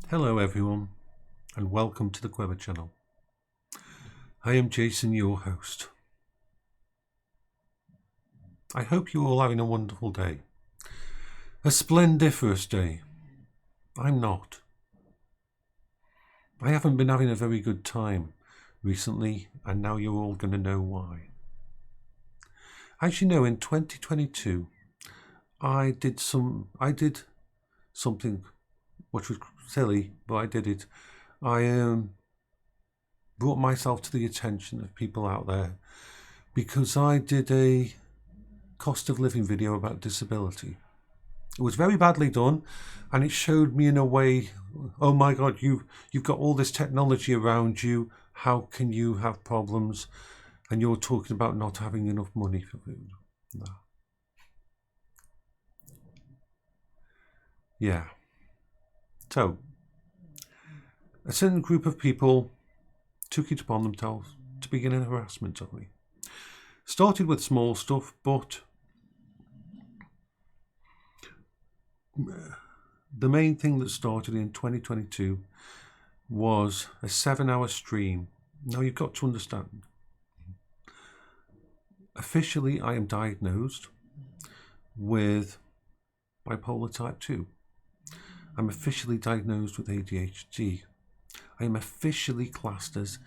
Hello everyone, and welcome to the Clever channel. I am Jason, your host. I hope you're all having a wonderful day. A splendiferous day. I'm not. I haven't been having a very good time recently, and now you're all going to know why. As you know, in 2022, I did something which was silly, but I did it. I brought myself to the attention of people out there because I did a cost of living video about disability. It was very badly done, and it showed me in a way, oh my God, you've got all this technology around you. How can you have problems? And you're talking about not having enough money for food. No. Yeah. So, a certain group of people took it upon themselves to begin a harassment of me. Started with small stuff, but the main thing that started in 2022 was a 7-hour stream. Now you've got to understand, officially I am diagnosed with Bipolar type 2. I'm officially diagnosed with ADHD. I am officially classed as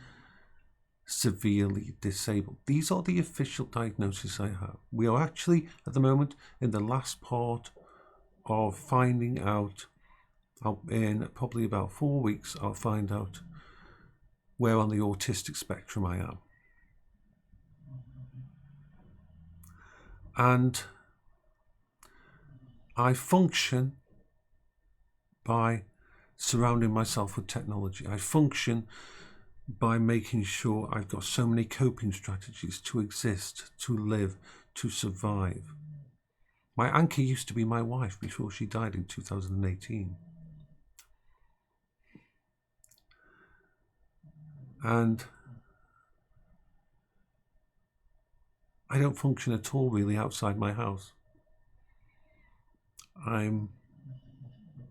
severely disabled. These are the official diagnoses I have. We are actually at the moment in the last part of finding out. In probably about 4 weeks I'll find out where on the autistic spectrum I am. And I function by surrounding myself with technology. I function by making sure I've got so many coping strategies to exist, to live, to survive. My anchor used to be my wife before she died in 2018. And I don't function at all really outside my house. I'm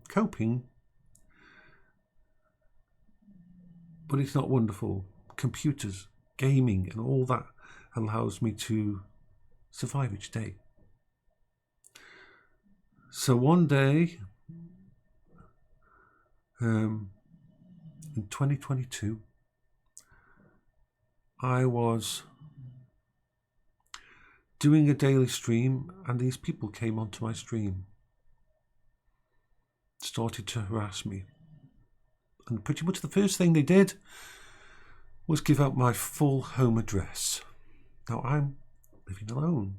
coping, but it's not wonderful. Computers, gaming, and all that allows me to survive each day. So one day, in 2022, I was doing a daily stream, and these people came onto my stream, started to harass me. And pretty much the first thing they did was give out my full home address. Now I'm living alone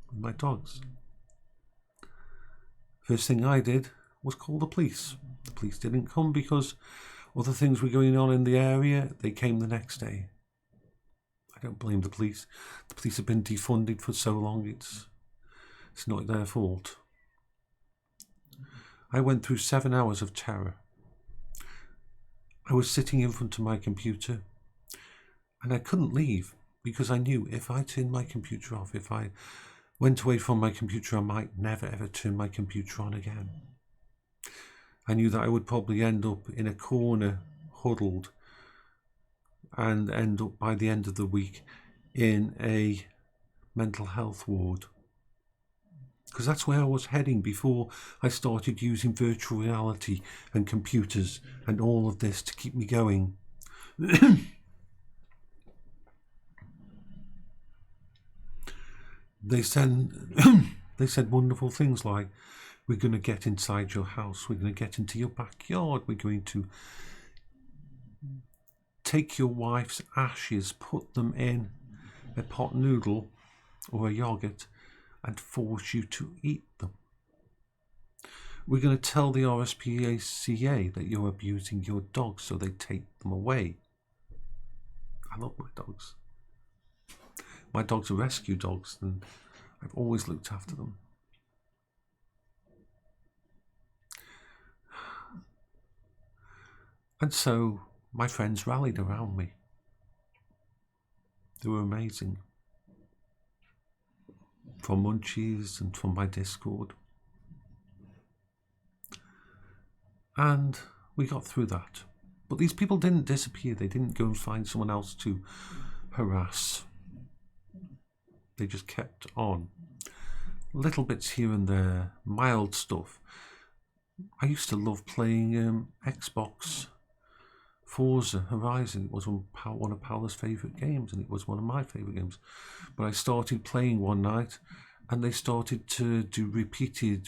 with my dogs. First thing I did was call the police. The police didn't come because other things were going on in the area. They came the next day. I don't blame the police. The police have been defunded for so long, it's not their fault. I went through 7 hours of terror. I was sitting in front of my computer and I couldn't leave because I knew if I turned my computer off, if I went away from my computer, I might never ever turn my computer on again. I knew that I would probably end up in a corner, huddled, and end up by the end of the week in a mental health ward. Because that's where I was heading before I started using virtual reality and computers and all of this to keep me going. They said wonderful things like, we're going to get inside your house, we're going to get into your backyard, we're going to take your wife's ashes, put them in a pot noodle or a yogurt and force you to eat them. We're going to tell the RSPCA that you're abusing your dogs, so they take them away. I love my dogs. My dogs are rescue dogs and I've always looked after them. And so my friends rallied around me. They were amazing. From Munchies and from my Discord. And we got through that. But these people didn't disappear. They didn't go and find someone else to harass. They just kept on. Little bits here and there, mild stuff. I used to love playing Xbox Forza Horizon. It was one of Paola's favourite games, and it was one of my favourite games. But I started playing one night, and they started to do repeated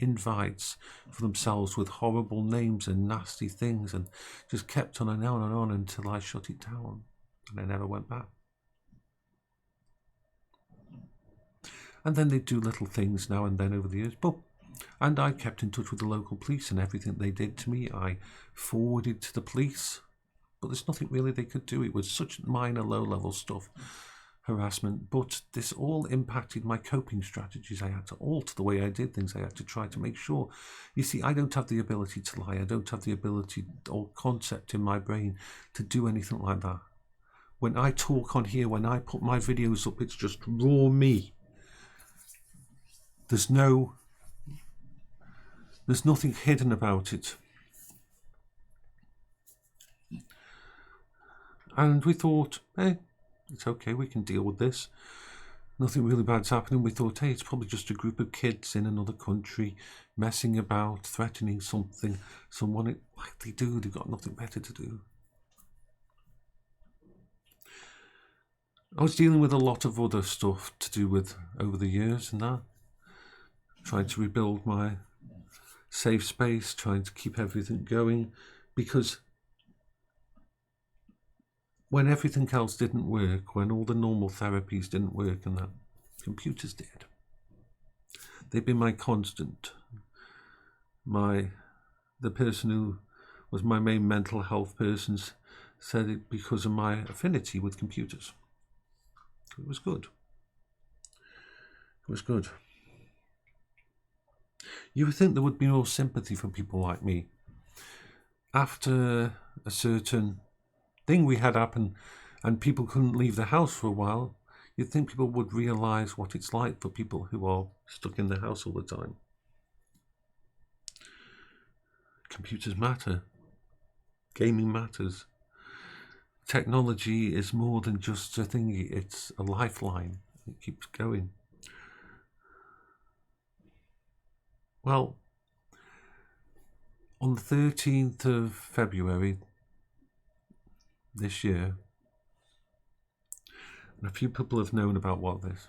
invites for themselves with horrible names and nasty things, and just kept on and on until I shut it down, and I never went back. And then they'd do little things now and then over the years. And I kept in touch with the local police, and everything they did to me, I forwarded to the police. But there's nothing really they could do. It was such minor, low-level stuff, harassment. But this all impacted my coping strategies. I had to alter the way I did things. I had to try to make sure. You see, I don't have the ability to lie. I don't have the ability or concept in my brain to do anything like that. When I talk on here, when I put my videos up, it's just raw me. There's nothing hidden about it. And we thought, hey, it's okay, we can deal with this. Nothing really bad's happening. We thought, hey, it's probably just a group of kids in another country messing about, threatening someone. Like they do, they've got nothing better to do. I was dealing with a lot of other stuff to do with over the years and that. Trying to rebuild my safe space, trying to keep everything going, because when everything else didn't work, when all the normal therapies didn't work and that, computers did. They've been my constant. The person who was my main mental health person said it because of my affinity with computers. It was good. It was good. You would think there would be more sympathy for people like me. After a certain thing we had happen and people couldn't leave the house for a while, you'd think people would realise what it's like for people who are stuck in the house all the time. Computers matter. Gaming matters. Technology is more than just a thingy, it's a lifeline. It keeps going. Well, on the 13th of February this year, and a few people have known about what this.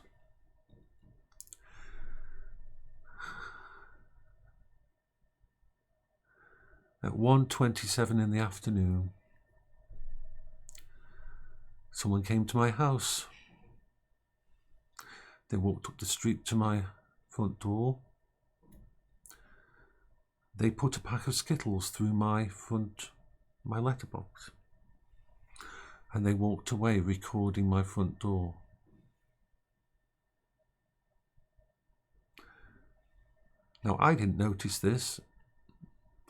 At 1:27 in the afternoon, someone came to my house. They walked up the street to my front door. They put a pack of Skittles through my letterbox. And they walked away recording my front door. Now, I didn't notice this.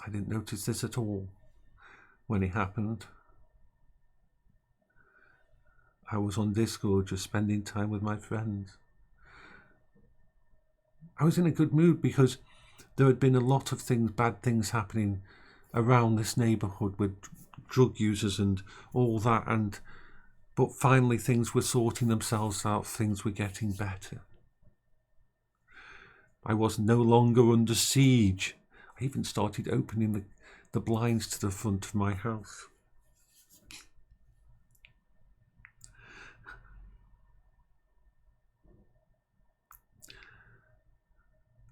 I didn't notice this at all when it happened. I was on Discord just spending time with my friends. I was in a good mood because there had been a lot of bad things happening around this neighbourhood with drug users and all that, but finally things were sorting themselves out, things were getting better. I was no longer under siege. I even started opening the blinds to the front of my house.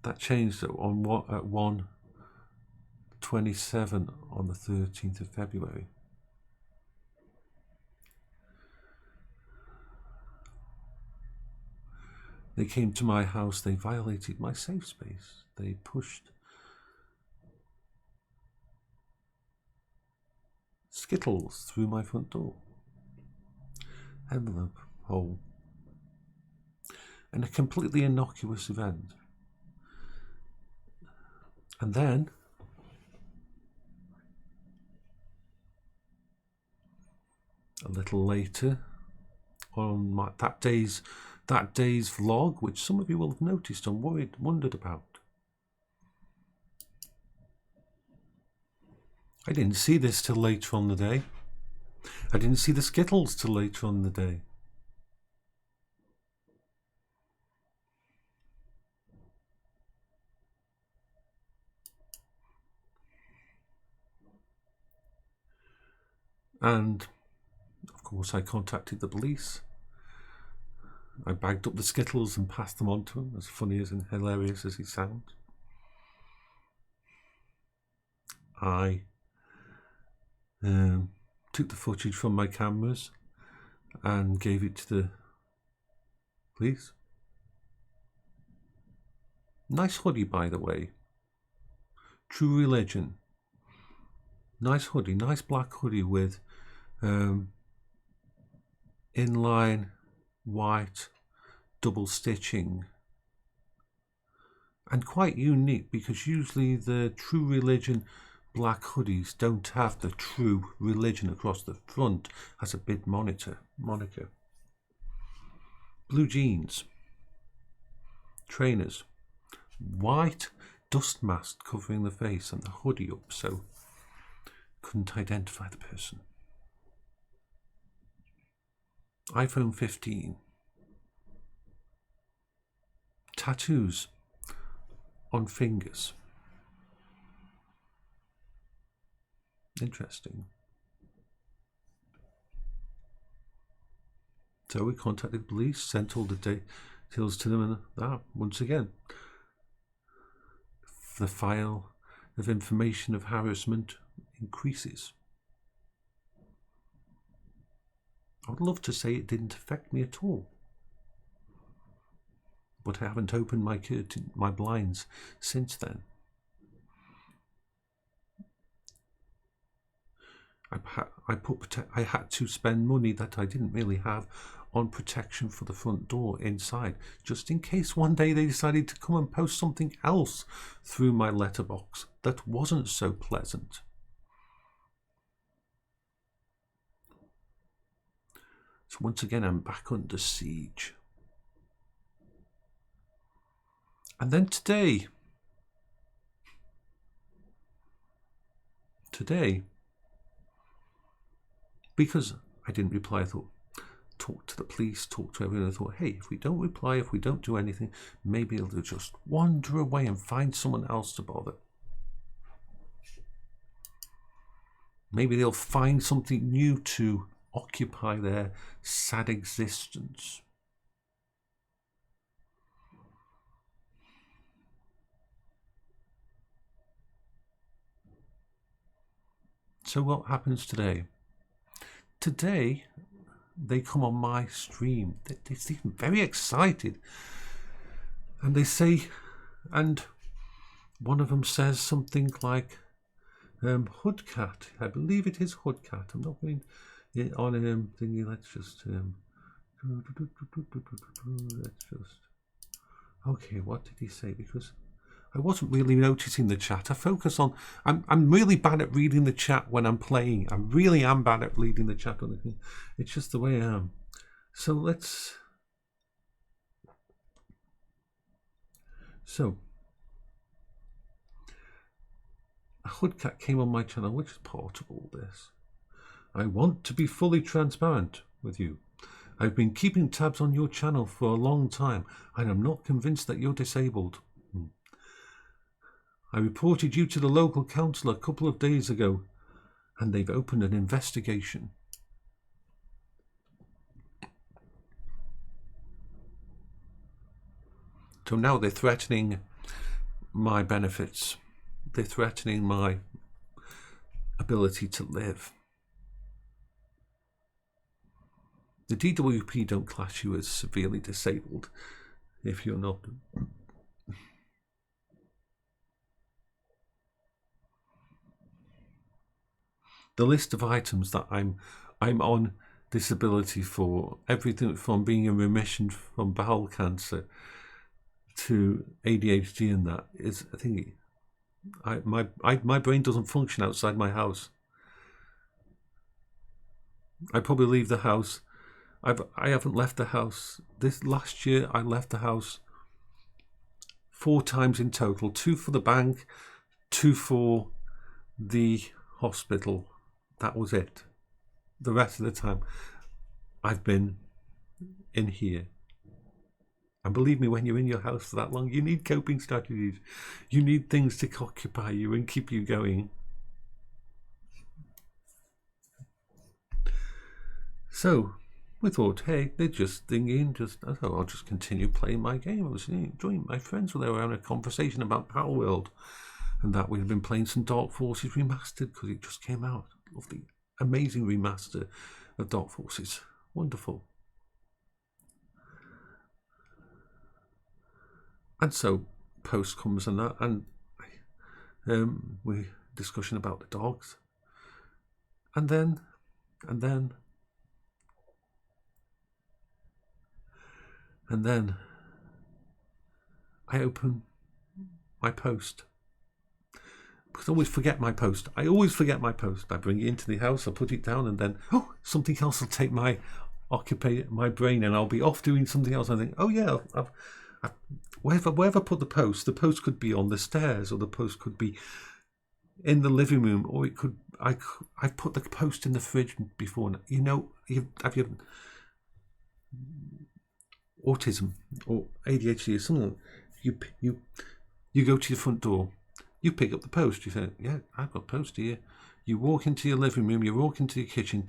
That changed at 1:27 on the 13th of February. They came to my house, they violated my safe space. They pushed Skittles through my front door. Envelope hole. And a completely innocuous event. And then a little later on that day's vlog, which some of you will have noticed and wondered about. I didn't see this till later on the day. I didn't see the Skittles till later on the day. And, of course, I contacted the police. I bagged up the Skittles and passed them on to him, as funny as and hilarious as he sounds. I took the footage from my cameras and gave it to the police. Nice hoodie, by the way. True Religion. Nice hoodie, nice black hoodie with inline white double stitching, and quite unique because usually the True Religion black hoodies don't have the True Religion across the front as a big moniker. Blue jeans, trainers, white dust mask covering the face and the hoodie up, so couldn't identify the person. iPhone 15. Tattoos on fingers. Interesting. So we contacted police, sent all the details to them, and that, once again, the file of information of harassment increases. I would love to say it didn't affect me at all, but I haven't opened my blinds since then. I had to spend money that I didn't really have on protection for the front door inside, just in case one day they decided to come and post something else through my letterbox that wasn't so pleasant. So once again, I'm back under siege. And then today, because I didn't reply, I thought, talk to the police, talk to everyone. I thought, hey, if we don't reply, if we don't do anything, maybe they'll just wander away and find someone else to bother. Maybe they'll find something new to occupy their sad existence. So what happens today? Today, they come on my stream. They seem very excited. And they say, and one of them says something like, Hoodcat. I believe it is Hoodcat. I'm not going on thingy. Let's just okay, what did he say? Because I wasn't really noticing the chat. I focus on, I'm really bad at reading the chat when I'm playing. I really am bad at reading the chat on the thing. It's just the way I am. So let's, a Hoodcat came on my channel, which is part of all this. I want to be fully transparent with you. I've been keeping tabs on your channel for a long time, and I'm not convinced that you're disabled. I reported you to the local council a couple of days ago, and they've opened an investigation. So now they're threatening my benefits. They're threatening my ability to live. The DWP don't class you as severely disabled if you're not. The list of items that I'm on disability for, everything from being in remission from bowel cancer to ADHD, and that is, I think, my brain doesn't function outside my house. I probably leave the house. I haven't left the house. This last year, I left the house 4 times in total. 2 for the bank, 2 for the hospital. That was it. The rest of the time, I've been in here. And believe me, when you're in your house for that long, you need coping strategies. You need things to occupy you and keep you going. So we thought, hey, they're just thinking, I'll just continue playing my game. I was enjoying my friends. They were having a conversation about Power World, and that we've been playing some Dark Forces Remastered because it just came out. Lovely, amazing remaster of Dark Forces. Wonderful. And so post comes and that, and we discussion about the dogs, and then I open my post, because I always forget my post. I bring it into the house, I put it down, and then something else will take occupy my brain, and I'll be off doing something else. I think, oh yeah, wherever I put the post could be on the stairs, or the post could be in the living room, or it could. I put the post in the fridge before. You know, have you autism or ADHD or something? You go to your front door, you pick up the post. You say, yeah, I've got a post here. You walk into your living room, you walk into your kitchen,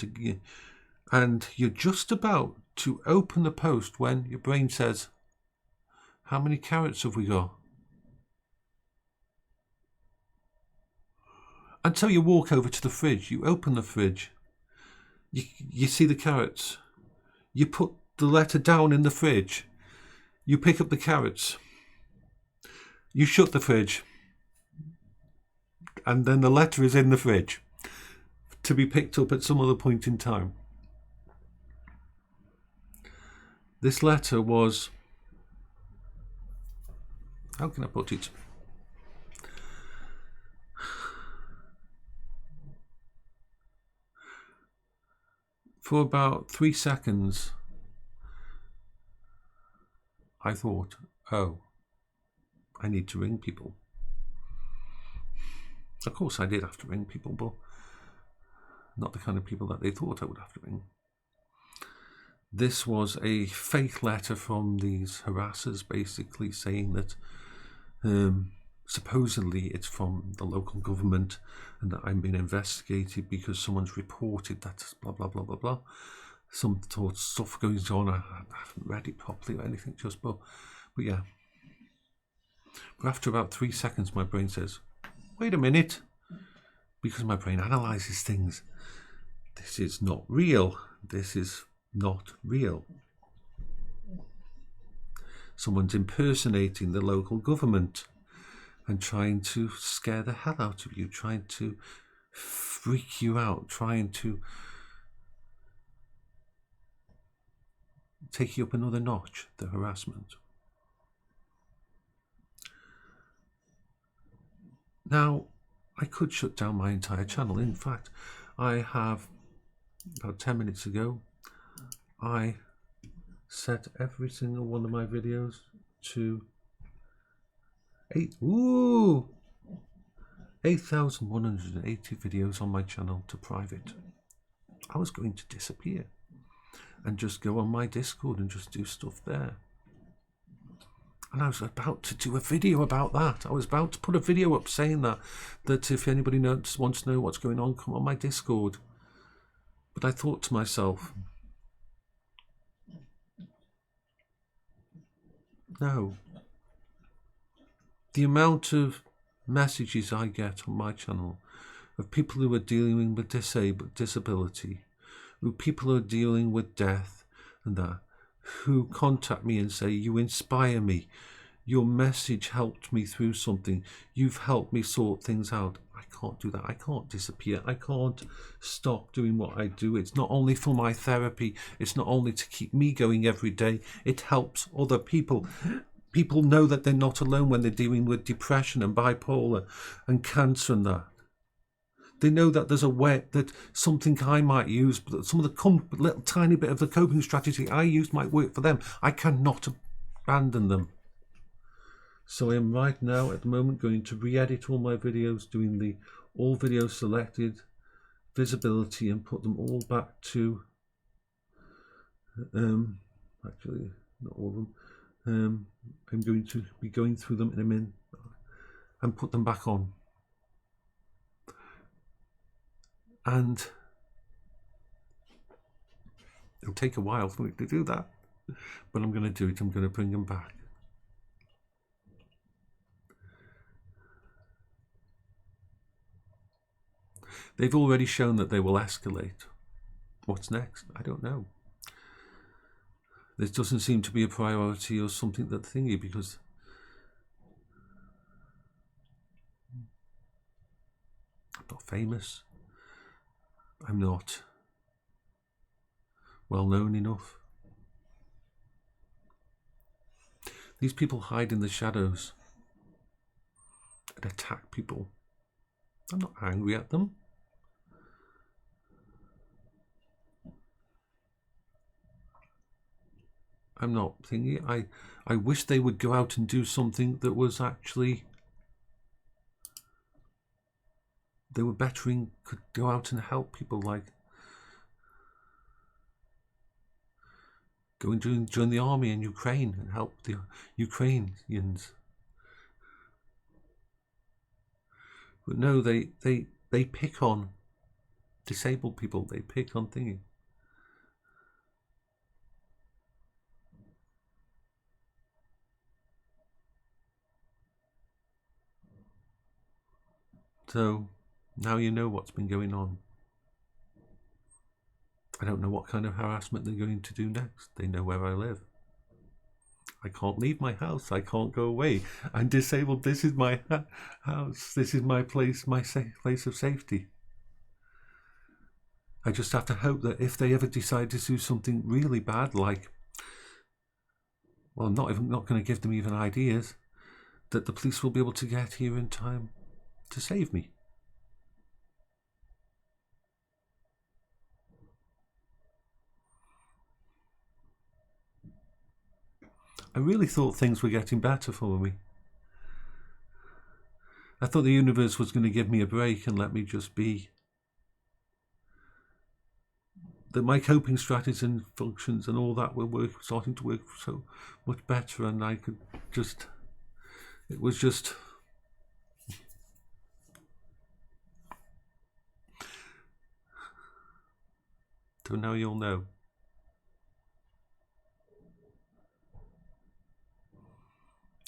and you're just about to open the post when your brain says, how many carrots have we got? Until you walk over to the fridge, you open the fridge, you see the carrots, you put the letter down in the fridge, you pick up the carrots, you shut the fridge, and then the letter is in the fridge to be picked up at some other point in time. This letter was, how can I put it? For about 3 seconds, I thought, oh, I need to ring people. Of course, I did have to ring people, but not the kind of people that they thought I would have to ring. This was a fake letter from these harassers, basically saying that supposedly it's from the local government and that I'm being investigated because someone's reported that blah blah blah blah blah. Some stuff goes on. I haven't read it properly or anything, but yeah. But after about 3 seconds, my brain says, wait a minute, because my brain analyzes things. This is not real. This is not real. Someone's impersonating the local government and trying to scare the hell out of you, trying to freak you out, trying to take you up another notch, the harassment. Now, I could shut down my entire channel. In fact, I have, about 10 minutes ago, I set every single one of my videos to 8,180 videos on my channel to private. I was going to disappear and just go on my Discord and just do stuff there. And I was about to do a video about that. I was about to put a video up saying that if anybody wants to know what's going on, come on my Discord. But I thought to myself, no. The amount of messages I get on my channel of people who are dealing with disability, people who are dealing with death and that, who contact me and say, you inspire me, your message helped me through something, you've helped me sort things out. I can't do that. I can't disappear. I can't stop doing what I do. It's not only for my therapy, it's not only to keep me going every day, it helps other people. People know that they're not alone when they're dealing with depression and bipolar and cancer and that. They know that there's a way that something I might use, but some of the little tiny bit of the coping strategy I use might work for them. I cannot abandon them. So I am right now at the moment going to re-edit all my videos, doing the all videos selected, visibility, and put them all back to, actually not all of them, I'm going to be going through them in a minute and put them back on. And it'll take a while for me to do that, but I'm going to do it. I'm going to bring them back. They've already shown that they will escalate. What's next? I don't know. This doesn't seem to be a priority or something that thingy, because I'm not famous. I'm not well known enough. These people hide in the shadows and attack people. I'm not angry at them. I'm not thingy. I wish they would go out and do something that was actually, they were bettering, could go out and help people, like go and join the army in Ukraine and help the Ukrainians. But no, they pick on disabled people. They pick on thingy. So now you know what's been going on. I don't know what kind of harassment they're going to do next. They know where I live. I can't leave my house. I can't go away. I'm disabled. This is my house. This is my place, my place of safety. I just have to hope that if they ever decide to do something really bad, like, well, I'm not going to give them even ideas, that the police will be able to get here in time to save me. I really thought things were getting better for me. I thought the universe was going to give me a break and let me just be. That my coping strategies and functions and all that were starting to work so much better, and I could just, it was just, so now you'll know.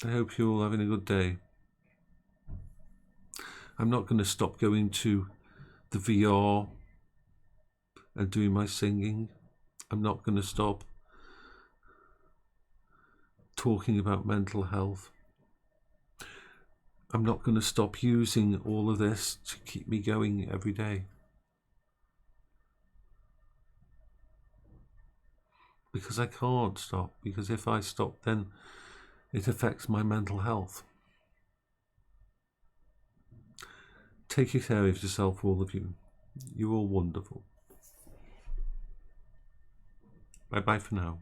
I hope you're all having a good day. I'm not going to stop going to the VR and doing my singing. I'm not going to stop talking about mental health. I'm not going to stop using all of this to keep me going every day. Because I can't stop, because if I stop, then it affects my mental health. Take care of yourself, all of you. You're all wonderful. Bye-bye for now.